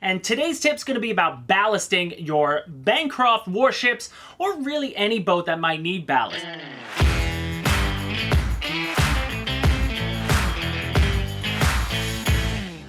and today's tip's going to be about ballasting your Bancroft warships, or really any boat that might need ballast.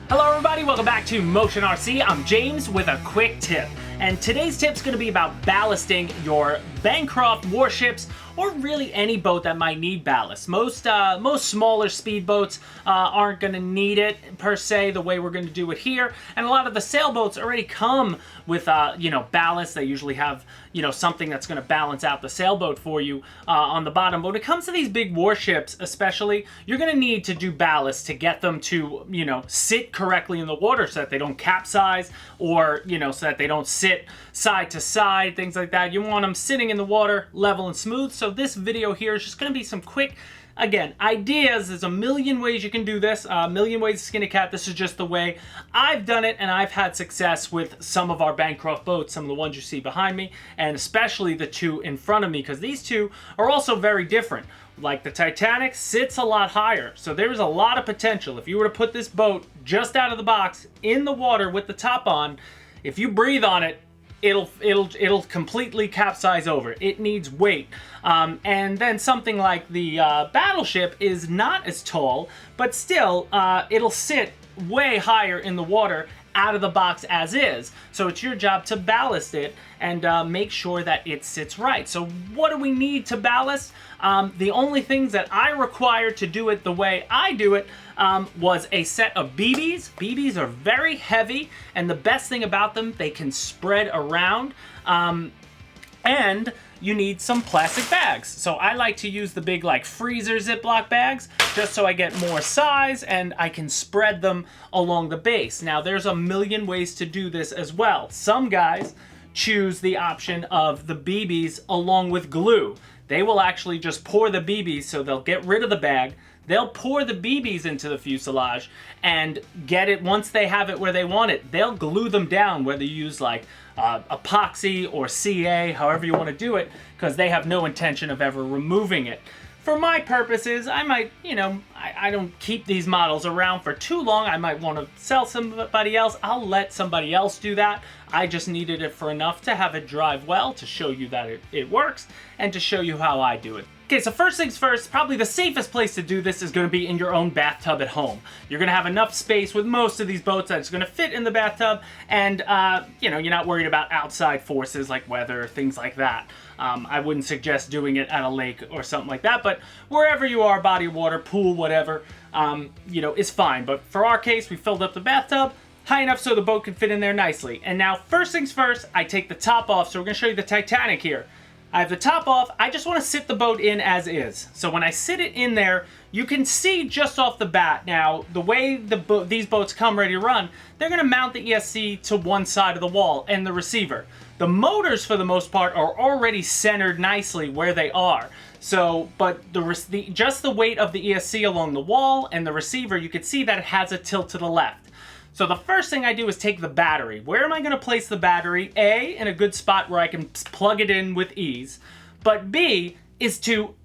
Hello everybody, welcome back to Motion RC. I'm James with a quick tip. And today's tip's going to be about ballasting your Bancroft warships, or really any boat that might need ballast. Most smaller speedboats aren't going to need it per se the way we're going to do it here. And a lot of the sailboats already come with ballast. They usually have something that's going to balance out the sailboat for you on the bottom. But when it comes to these big warships especially, you're going to need to do ballast to get them to sit correctly in the water so that they don't capsize, or so that they don't sit side to side, things like that. You want them sitting in the water level and smooth. So this video here is just going to be some quick, again, ideas. There's a million ways you can do this, a million ways to skin a cat. This is just the way I've done it, and I've had success with some of our Bancroft boats, some of the ones you see behind me, and especially the two in front of me, because these two are also very different. Like the Titanic sits a lot higher, so there's a lot of potential. If you were to put this boat just out of the box in the water with the top on, if you breathe on it, it'll completely capsize over. It needs weight. And then something like the Battleship is not as tall, but still it'll sit way higher in the water out of the box as is. So it's your job to ballast it and make sure that it sits right. So what do we need to ballast? The only things that I required to do it the way I do it was a set of BBs. BBs are very heavy, and the best thing about them, they can spread around. And you need some plastic bags. So I like to use the big freezer Ziploc bags just so I get more size and I can spread them along the base. Now there's a million ways to do this as well. Some guys choose the option of the BBs along with glue. They will actually just pour the BBs, so they'll get rid of the bag. They'll pour the BBs into the fuselage and get it, once they have it where they want it, they'll glue them down, whether you use epoxy or CA, however you want to do it, because they have no intention of ever removing it. For my purposes, I might, I don't keep these models around for too long. I might want to sell somebody else. I'll let somebody else do that. I just needed it for enough to have it drive well, to show you that it works, and to show you how I do it. Okay, so first things first, probably the safest place to do this is going to be in your own bathtub at home. You're going to have enough space with most of these boats that it's going to fit in the bathtub, and you're not worried about outside forces like weather, things like that. I wouldn't suggest doing it at a lake or something like that, but wherever you are, body of water, pool, whatever, is fine. But for our case, we filled up the bathtub high enough so the boat can fit in there nicely. And now, first things first, I take the top off. So we're going to show you the Titanic here. I have the top off. I just want to sit the boat in as is. So when I sit it in there, you can see just off the bat. Now, the way these boats come ready to run, they're going to mount the ESC to one side of the wall and the receiver. The motors, for the most part, are already centered nicely where they are. So, but just the weight of the ESC along the wall and the receiver, you can see that it has a tilt to the left. So the first thing I do is take the battery. Where am I going to place the battery? A, in a good spot where I can plug it in with ease. But B, is to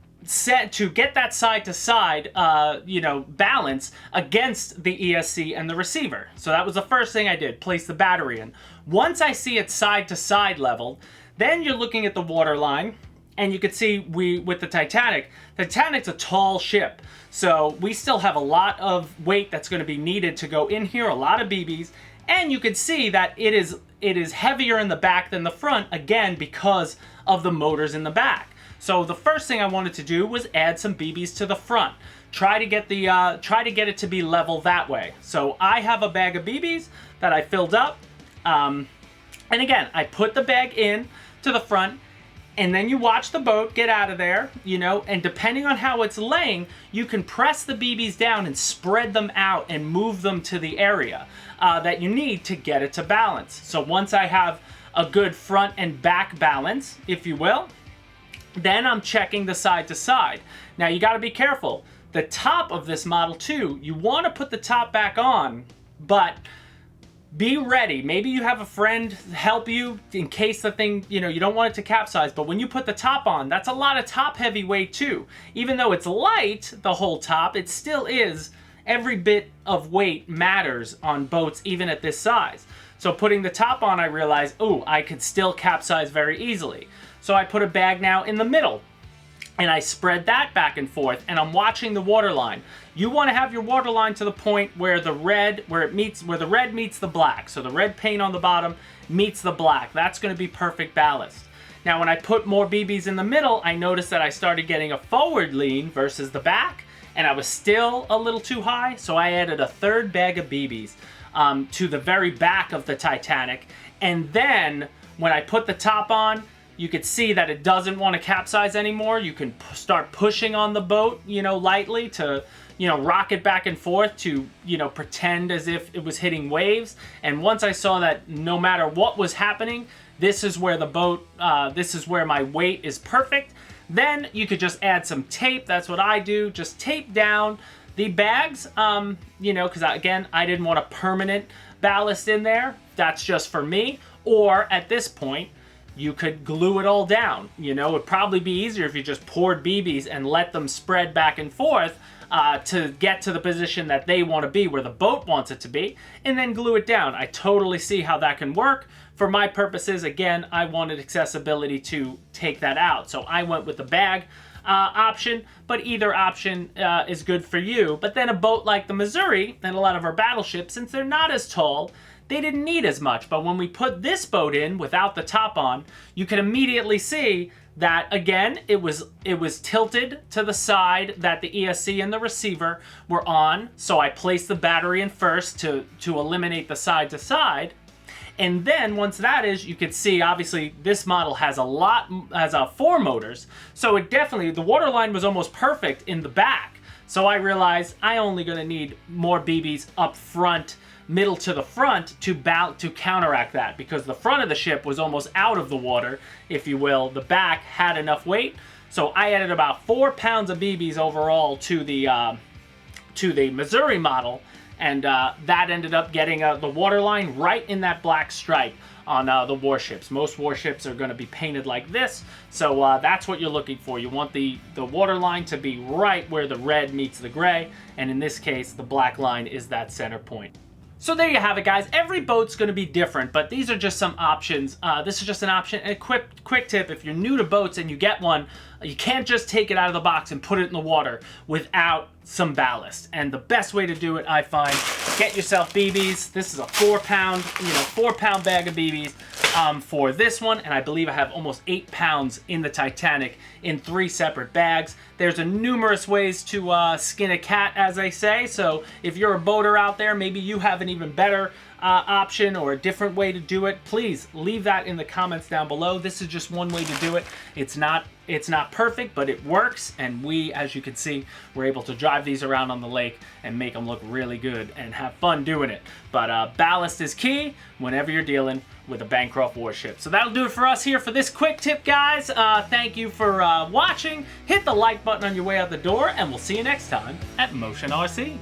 get that side to side, balance against the ESC and the receiver. So that was the first thing I did, place the battery in. Once I see it side to side leveled, then you're looking at the water line. And you can see with the Titanic's a tall ship. So we still have a lot of weight that's going to be needed to go in here, a lot of BBs. And you can see that it is heavier in the back than the front, again, because of the motors in the back. So the first thing I wanted to do was add some BBs to the front. Try to get it to be level that way. So I have a bag of BBs that I filled up. And again, I put the bag in to the front. And then you watch the boat get out of there, and depending on how it's laying, you can press the BBs down and spread them out and move them to the area that you need to get it to balance. So once I have a good front and back balance, if you will, then I'm checking the side to side. Now you got to be careful. The top of this Model 2, you want to put the top back on, but be ready. Maybe you have a friend help you in case the thing, you don't want it to capsize. But when you put the top on, that's a lot of top heavy weight too. Even though it's light, the whole top, it still is. Every bit of weight matters on boats, even at this size. So putting the top on, I realized, oh, I could still capsize very easily. So I put a bag now in the middle, and I spread that back and forth, and I'm watching the water line. You want to have your water line to the point where the red meets the black. So the red paint on the bottom meets the black. That's going to be perfect ballast. Now when I put more BBs in the middle, I noticed that I started getting a forward lean versus the back, and I was still a little too high, so I added a third bag of BBs to the very back of the Titanic. And then when I put the top on, you could see that it doesn't want to capsize anymore. You can start pushing on the boat, lightly to, rock it back and forth to, pretend as if it was hitting waves. And once I saw that no matter what was happening, this is where the boat, this is where my weight is perfect, then you could just add some tape. That's what I do. Just tape down the bags, because again, I didn't want a permanent ballast in there. That's just for me. Or at this point, you could glue it all down. It'd probably be easier if you just poured BBs and let them spread back and forth to get to the position that they want to be, where the boat wants it to be, and then glue it down. I totally see how that can work. For my purposes, again, I wanted accessibility to take that out. So I went with the bag option, but either option is good for you. But then a boat like the Missouri and a lot of our battleships, since they're not as tall, they didn't need as much. But when we put this boat in without the top on, you can immediately see that, again, it was tilted to the side that the ESC and the receiver were on. So I placed the battery in first to eliminate the side to side. And then once that is, you can see obviously this model has four motors. So it definitely, the water line was almost perfect in the back. So I realized I only gonna need more BBs up front, middle to the front to counteract that, because the front of the ship was almost out of the water, if you will. The back had enough weight. So I added about 4 pounds of BBs overall to the Missouri model. And that ended up getting the water line right in that black stripe on the warships. Most warships are going to be painted like this, so that's what you're looking for. You want the water line to be right where the red meets the gray, and in this case, the black line is that center point. So there you have it, guys. Every boat's going to be different, but these are just some options. This is just an option. A quick tip: if you're new to boats and you get one, you can't just take it out of the box and put it in the water without some ballast. And the best way to do it, I find, get yourself BBs. This is a 4 pound bag of BBs for this one, and I believe I have almost 8 pounds in the Titanic in 3 separate bags. There's numerous ways to skin a cat, as they say. So if you're a boater out there, maybe you have an even better option or a different way to do it, please leave that in the comments down below. This is just one way to do it. It's not perfect, but it works, and we, as you can see, we're able to drive these around on the lake and make them look really good and have fun doing it. But ballast is key whenever you're dealing with a Bancroft warship. So that'll do it for us here for this quick tip, guys. Thank you for watching. Hit the like button on your way out the door, and we'll see you next time at Motion RC.